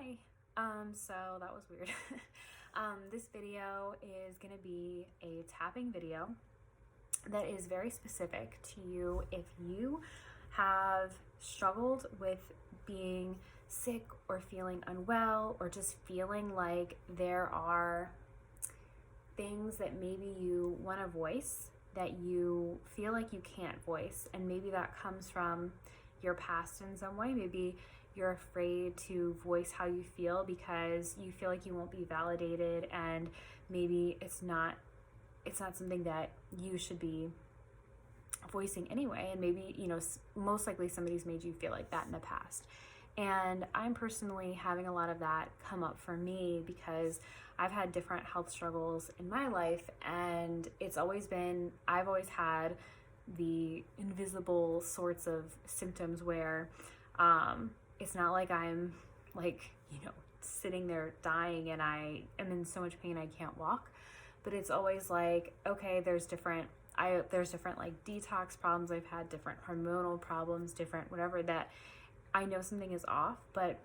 Hi. So that was weird. This video is going to be a tapping video that is very specific to you if you have struggled with being sick or feeling unwell or just feeling like there are things that maybe you want to voice that you feel like you can't voice, and maybe that comes from your past in some way. Maybe you're afraid to voice how you feel because you feel like you won't be validated, and maybe it's not something that you should be voicing anyway, and maybe most likely somebody's made you feel like that in the past. And I'm personally having a lot of that come up for me because I've had different health struggles in my life, and I've always had the invisible sorts of symptoms where it's not like I'm sitting there dying and I am in so much pain I can't walk, but it's always like, okay, there's different like detox problems I've had, different hormonal problems, different whatever, that I know something is off, but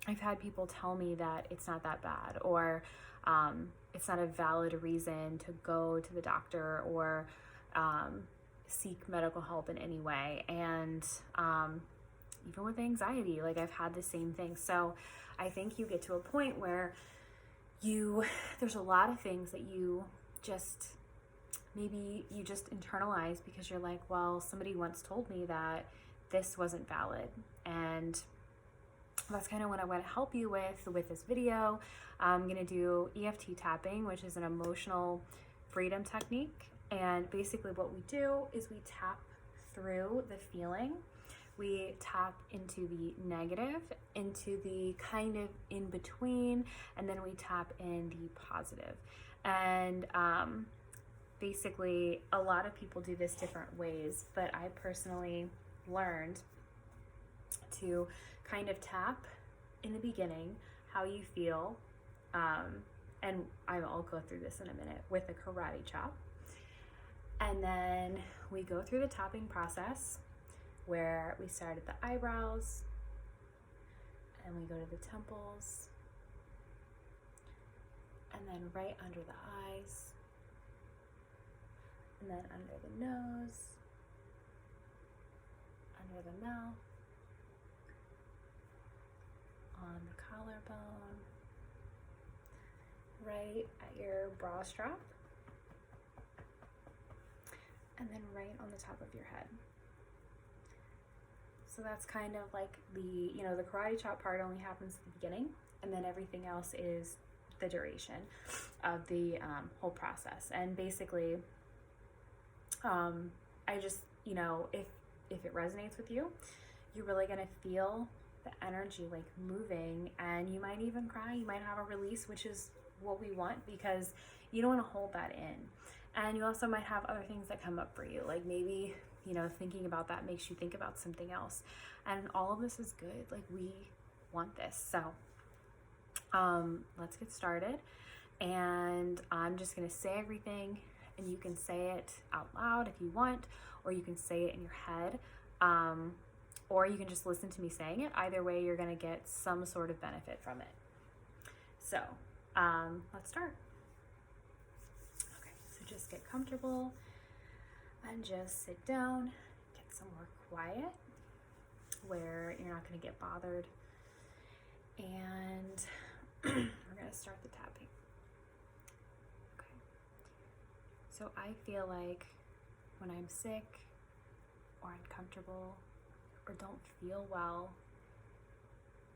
I've had people tell me that it's not that bad, or it's not a valid reason to go to the doctor or seek medical help in any way. And even with anxiety, like I've had the same thing. So I think you get to a point where there's a lot of things that maybe you just internalize because you're like, well, somebody once told me that this wasn't valid. And that's kind of what I want to help you with this video. I'm going to do EFT tapping, which is an emotional freedom technique. And basically what we do is we tap through the feeling. We tap into the negative, into the kind of in between, and then we tap in the positive. And basically a lot of people do this different ways, but I personally learned to kind of tap in the beginning how you feel, and I'll go through this in a minute with a karate chop. And then we go through the tapping process where we start at the eyebrows and we go to the temples, and then right under the eyes, and then under the nose, under the mouth, on the collarbone, right at your bra strap, and then right on the top of your head. So that's kind of like the karate chop part only happens at the beginning, and then everything else is the duration of the whole process. And basically, I just, if it resonates with you, you're really gonna feel the energy like moving, and you might even cry. You might have a release, which is what we want, because you don't want to hold that in. And you also might have other things that come up for you, like maybe thinking about that makes you think about something else, and all of this is good. Like, we want this. So let's get started, and I'm just gonna say everything, and you can say it out loud if you want, or you can say it in your head, or you can just listen to me saying it. Either way, you're gonna get some sort of benefit from it. So let's start. Okay, so just get comfortable and just sit down, get somewhere quiet where you're not gonna get bothered, and we're gonna start the tapping. Okay, so I feel like when I'm sick or uncomfortable or don't feel well,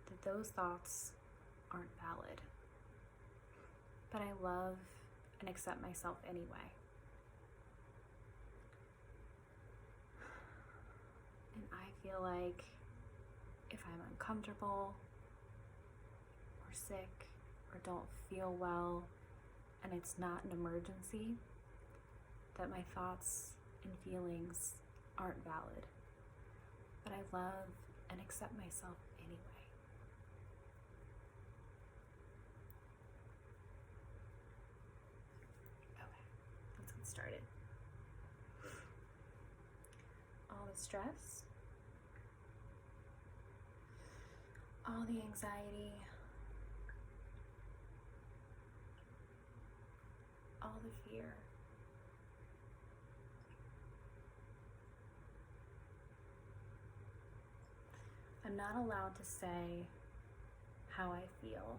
that those thoughts aren't valid. But I love and accept myself anyway. And I feel like if I'm uncomfortable or sick or don't feel well and it's not an emergency, that my thoughts and feelings aren't valid. But I love and accept myself anyway. Okay, let's get started. All the stress, all the anxiety, all the fear. I'm not allowed to say how I feel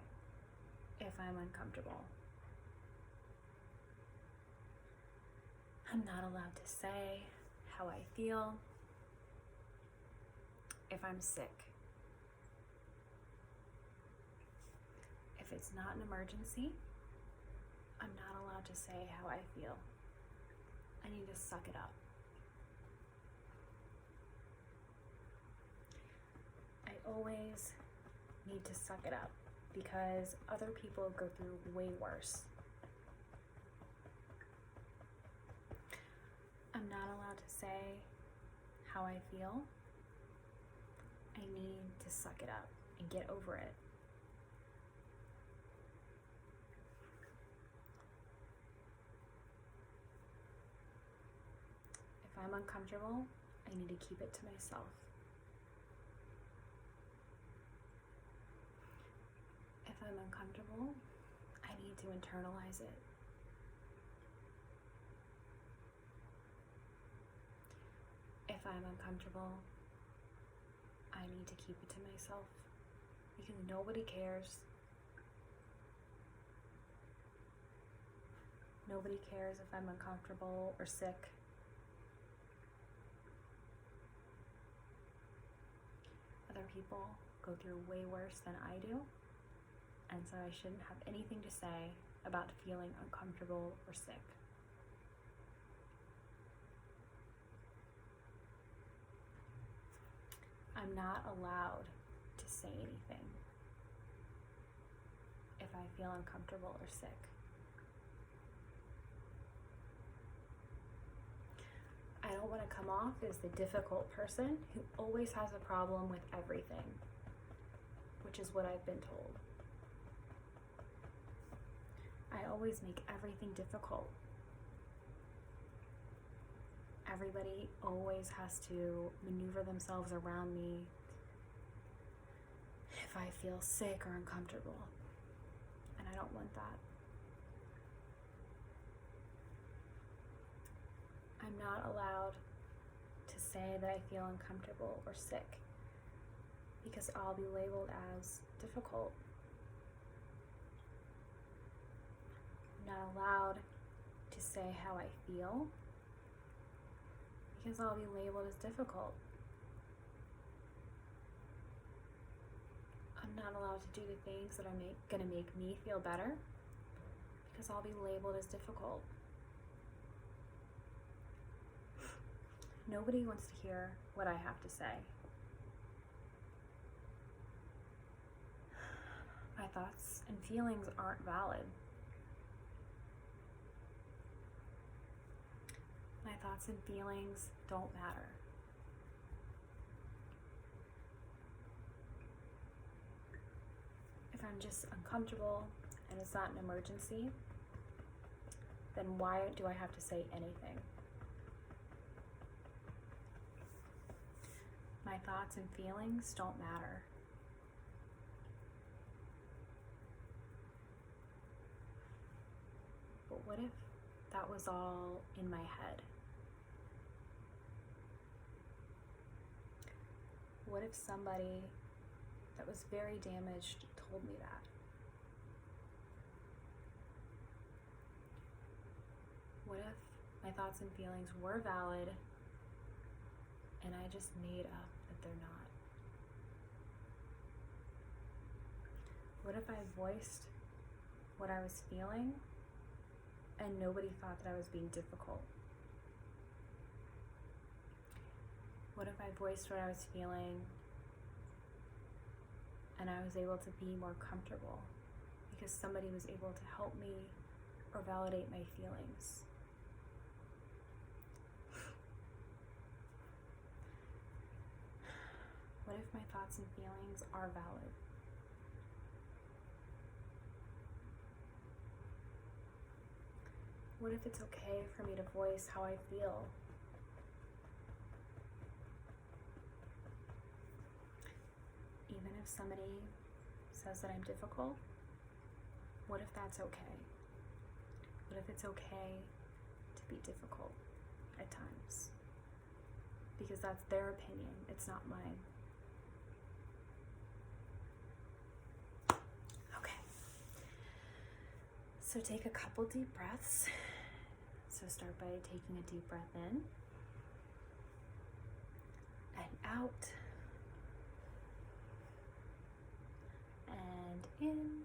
if I'm uncomfortable. I'm not allowed to say how I feel if I'm sick. If it's not an emergency, I'm not allowed to say how I feel. I need to suck it up. I always need to suck it up because other people go through way worse. I'm not allowed to say how I feel. I need to suck it up and get over it. If I'm uncomfortable, I need to keep it to myself. If I'm uncomfortable, I need to internalize it. If I'm uncomfortable, I need to keep it to myself because nobody cares. Nobody cares if I'm uncomfortable or sick. Other people go through way worse than I do, and so I shouldn't have anything to say about feeling uncomfortable or sick. I'm not allowed to say anything if I feel uncomfortable or sick. I don't want to come off as the difficult person who always has a problem with everything, which is what I've been told. I always make everything difficult. Everybody always has to maneuver themselves around me if I feel sick or uncomfortable, and I don't want that. I'm not allowed to say that I feel uncomfortable or sick because I'll be labeled as difficult. I'm not allowed to say how I feel because I'll be labeled as difficult. I'm not allowed to do the things that are gonna make me feel better because I'll be labeled as difficult. Nobody wants to hear what I have to say. My thoughts and feelings aren't valid. My thoughts and feelings don't matter. If I'm just uncomfortable and it's not an emergency, then why do I have to say anything? My thoughts and feelings don't matter. But what if that was all in my head? What if somebody that was very damaged told me that? What if my thoughts and feelings were valid and I just made up that they're not? What if I voiced what I was feeling and nobody thought that I was being difficult? What if I voiced what I was feeling and I was able to be more comfortable because somebody was able to help me or validate my feelings? What if my thoughts and feelings are valid? What if it's okay for me to voice how I feel? Even if somebody says that I'm difficult? What if that's okay? What if it's okay to be difficult at times? Because that's their opinion, it's not mine. Okay. So take a couple deep breaths. So start by taking a deep breath in and out and in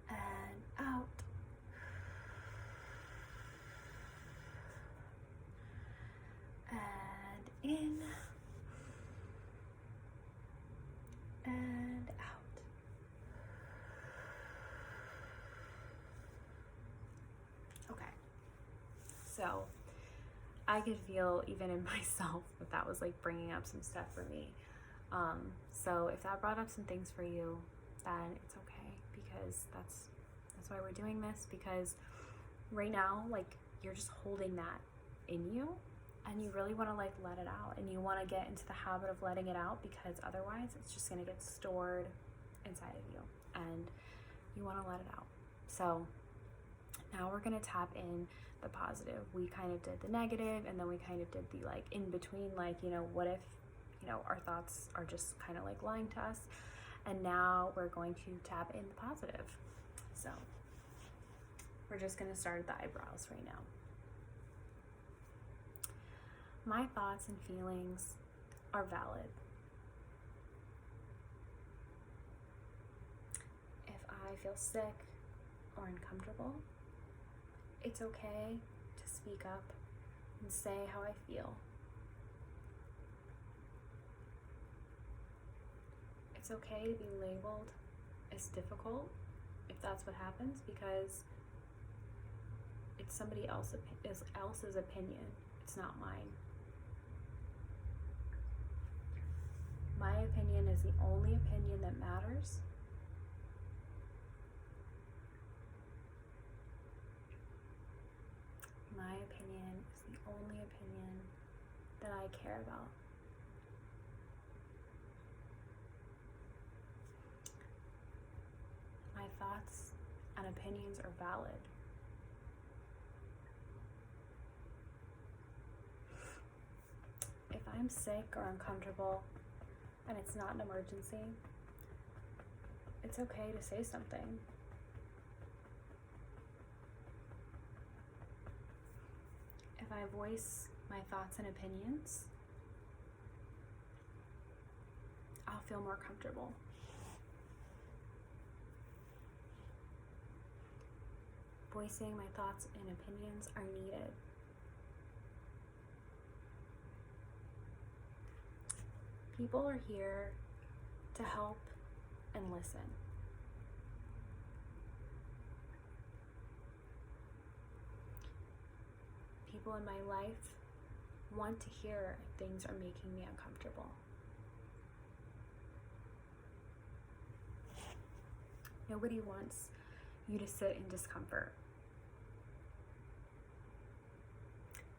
and out and in and out. Okay, so I could feel even in myself that was like bringing up some stuff for me. So if that brought up some things for you, then it's okay, because that's why we're doing this, because right now, like, you're just holding that in you, and you really want to like let it out, and you want to get into the habit of letting it out, because otherwise it's just going to get stored inside of you, and you want to let it out. So now we're going to tap in the positive. We kind of did the negative, and then we kind of did the like in between, like, you know, what if, you know, our thoughts are just kind of like lying to us. And now we're going to tap in the positive. So we're just going to start at the eyebrows right now. My thoughts and feelings are valid. If I feel sick or uncomfortable, it's okay to speak up and say how I feel. It's okay to be labeled as difficult if that's what happens, because it's somebody else's opinion. It's not mine. My opinion is the only opinion that matters. My opinion is the only opinion that I care about. My thoughts and opinions are valid. If I'm sick or uncomfortable and it's not an emergency, it's okay to say something. If I voice my thoughts and opinions, I'll feel more comfortable. Voicing my thoughts and opinions are needed. People are here to help and listen. People in my life want to hear if things are making me uncomfortable. Nobody wants you to sit in discomfort.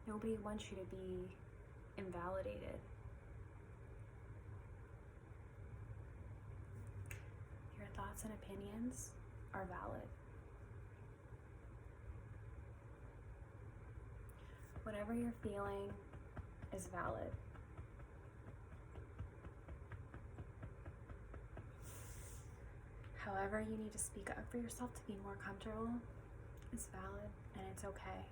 Nobody wants you to be invalidated. Your thoughts and opinions are valid. Whatever you're feeling is valid. However you need to speak up for yourself to be more comfortable is valid, and it's okay.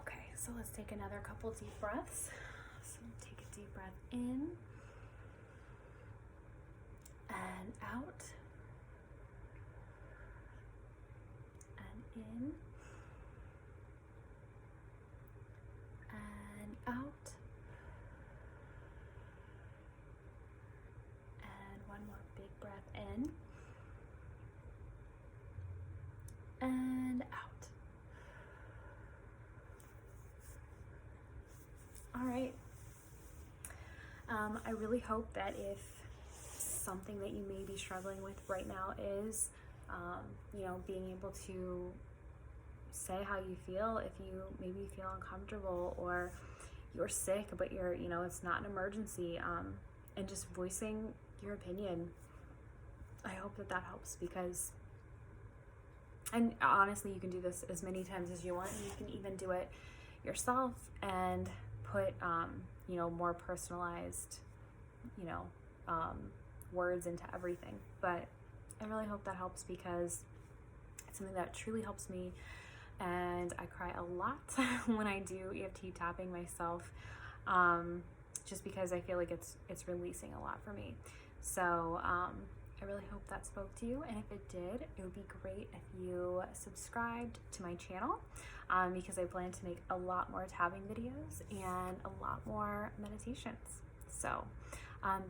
Okay, so let's take another couple deep breaths. So take a deep breath in and out and in and out. One more big breath in and out. All right. I really hope that if something that you may be struggling with right now is, being able to say how you feel if you maybe feel uncomfortable or you're sick, but you're, you know, it's not an emergency, and just voicing your opinion. I hope that that helps, because, and honestly, you can do this as many times as you want. You can even do it yourself and put, you know, more personalized, you know, words into everything. But I really hope that helps, because it's something that truly helps me, and I cry a lot when I do EFT tapping myself, just because I feel like it's releasing a lot for me. So I really hope that spoke to you, and if it did, it would be great if you subscribed to my channel, because I plan to make a lot more tapping videos and a lot more meditations. So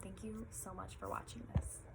thank you so much for watching this.